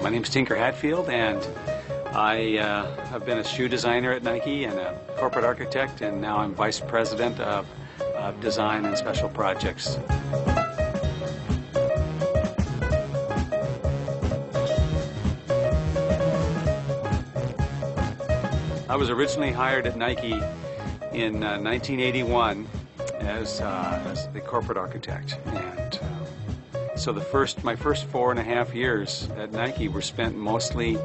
My name's Tinker Hatfield, and I have been a shoe designer at Nike and a corporate architect, and now I'm vice president of design and special projects. I was originally hired at Nike in 1981 as the corporate architect, and so my first 4.5 years at Nike were spent mostly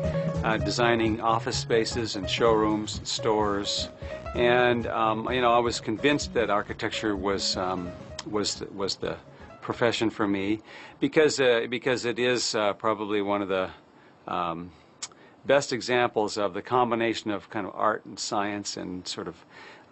designing office spaces and showrooms and stores, and I was convinced that architecture was the profession for me because it is probably one of the best examples of the combination of kind of art and science and sort of,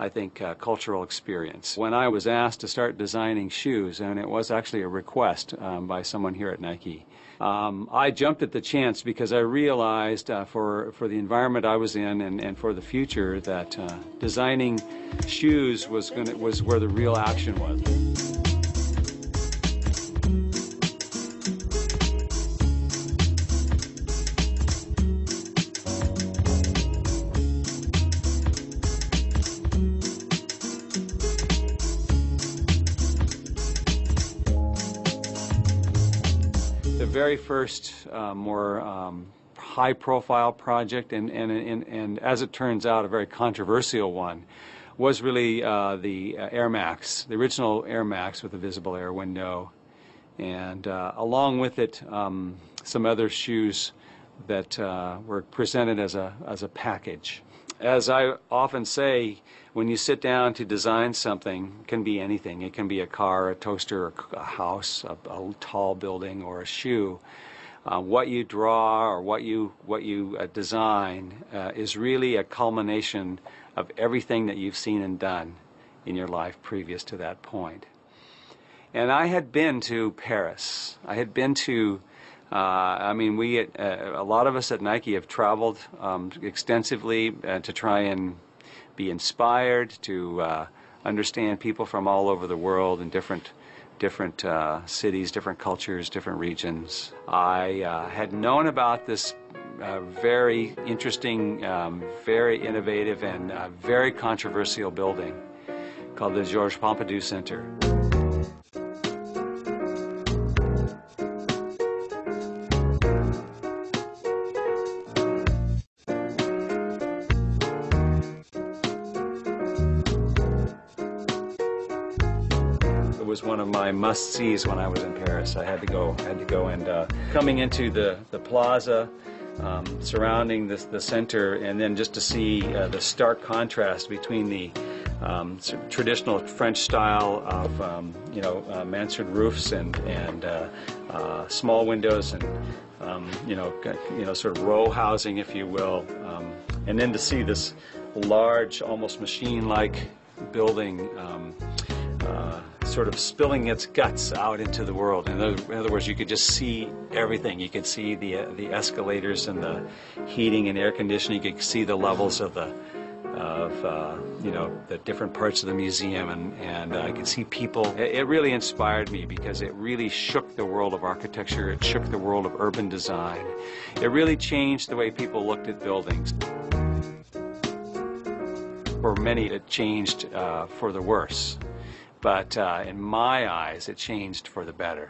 I think, cultural experience. When I was asked to start designing shoes, and it was actually a request by someone here at Nike, I jumped at the chance because I realized for the environment I was in and for the future that designing shoes was where the real action was. The very first more high-profile project, and as it turns out, a very controversial one, was really the Air Max, the original Air Max with a visible air window, and along with it, some other shoes that were presented as a package. As I often say, when you sit down to design something, it can be anything. It can be a car, a toaster, a house, a tall building, or a shoe. What you draw or what you design is really a culmination of everything that you've seen and done in your life previous to that point. And I had been to Paris. I had been to a lot of us at Nike have traveled extensively to try and be inspired, to understand people from all over the world in different cities, different cultures, different regions. I had known about this very interesting, very innovative, and very controversial building called the Georges Pompidou Center. It was one of my must-sees when I was in Paris. I had to go, and coming into the plaza, surrounding the center, and then just to see the stark contrast between the traditional French style of mansard roofs and small windows and sort of row housing, if you will, and then to see this large, almost machine-like building sort of spilling its guts out into the world. In other words, you could just see everything. You could see the escalators and the heating and air conditioning. You could see the levels of the different parts of the museum, and I could see people. It really inspired me because it really shook the world of architecture. It shook the world of urban design. It really changed the way people looked at buildings. For many, it changed for the worse. But in my eyes, it changed for the better.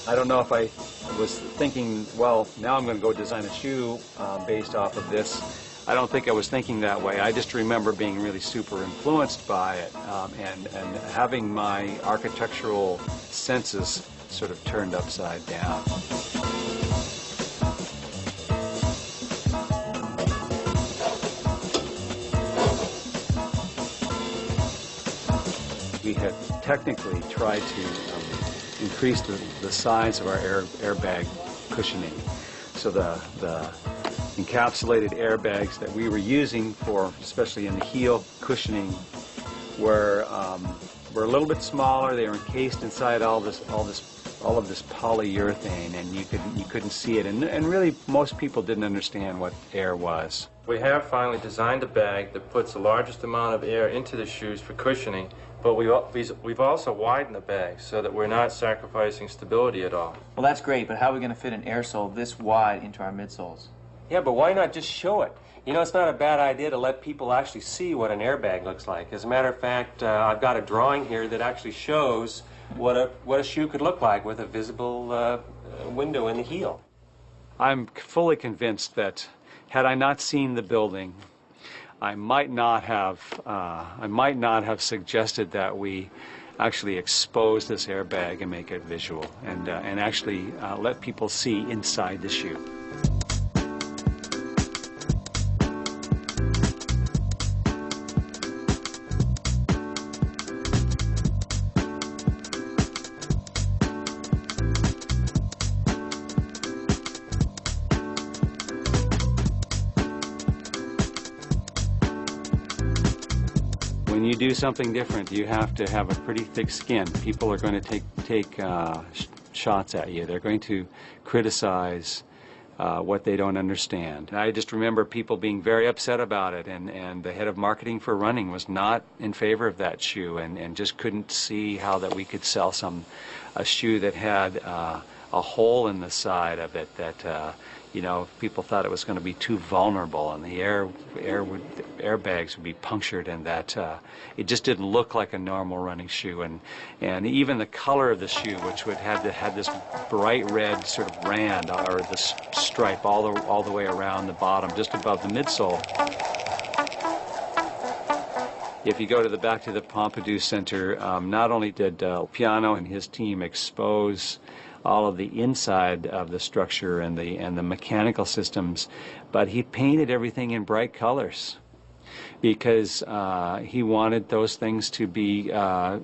I don't know if I was thinking, well, now I'm going to go design a shoe based off of this. I don't think I was thinking that way. I just remember being really super influenced by it and having my architectural senses sort of turned upside down. We had technically tried to increase the size of our airbag cushioning. So the encapsulated airbags that we were using for, especially in the heel cushioning, were a little bit smaller. They were encased inside all of this polyurethane, and you couldn't see it. And really, most people didn't understand what air was. We have finally designed a bag that puts the largest amount of air into the shoes for cushioning But we've also widened the bag so that we're not sacrificing stability at all. Well, that's great, but how are we going to fit an air sole this wide into our midsoles? Yeah, but why not just show it? You know, it's not a bad idea to let people actually see what an airbag looks like. As a matter of fact, I've got a drawing here that actually shows what a shoe could look like with a visible window in the heel. I'm fully convinced that had I not seen the building, I might not have suggested that we actually expose this airbag and make it visual, and actually let people see inside the shoe. When you do something different, you have to have a pretty thick skin. People are going to take shots at you. They're going to criticize what they don't understand. I just remember people being very upset about it, and the head of marketing for running was not in favor of that shoe, and just couldn't see how that we could sell a shoe that had a hole in the side of it that you know, people thought it was going to be too vulnerable, and the airbags would be punctured, and that it just didn't look like a normal running shoe. And even the color of the shoe, which had this bright red sort of rand or the stripe all the way around the bottom, just above the midsole. If you go back to the Pompidou Center, not only did Piano and his team expose all of the inside of the structure and the mechanical systems, but he painted everything in bright colors because he wanted those things to be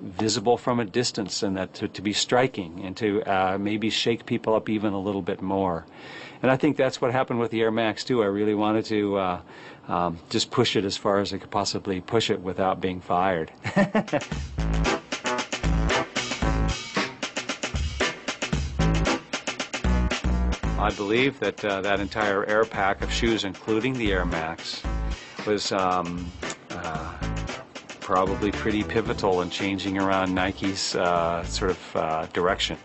visible from a distance, and that to be striking, and to maybe shake people up even a little bit more. And I think that's what happened with the Air Max too. I really wanted to just push it as far as I could possibly push it without being fired. I believe that that entire air pack of shoes, including the Air Max, was probably pretty pivotal in changing around Nike's sort of direction.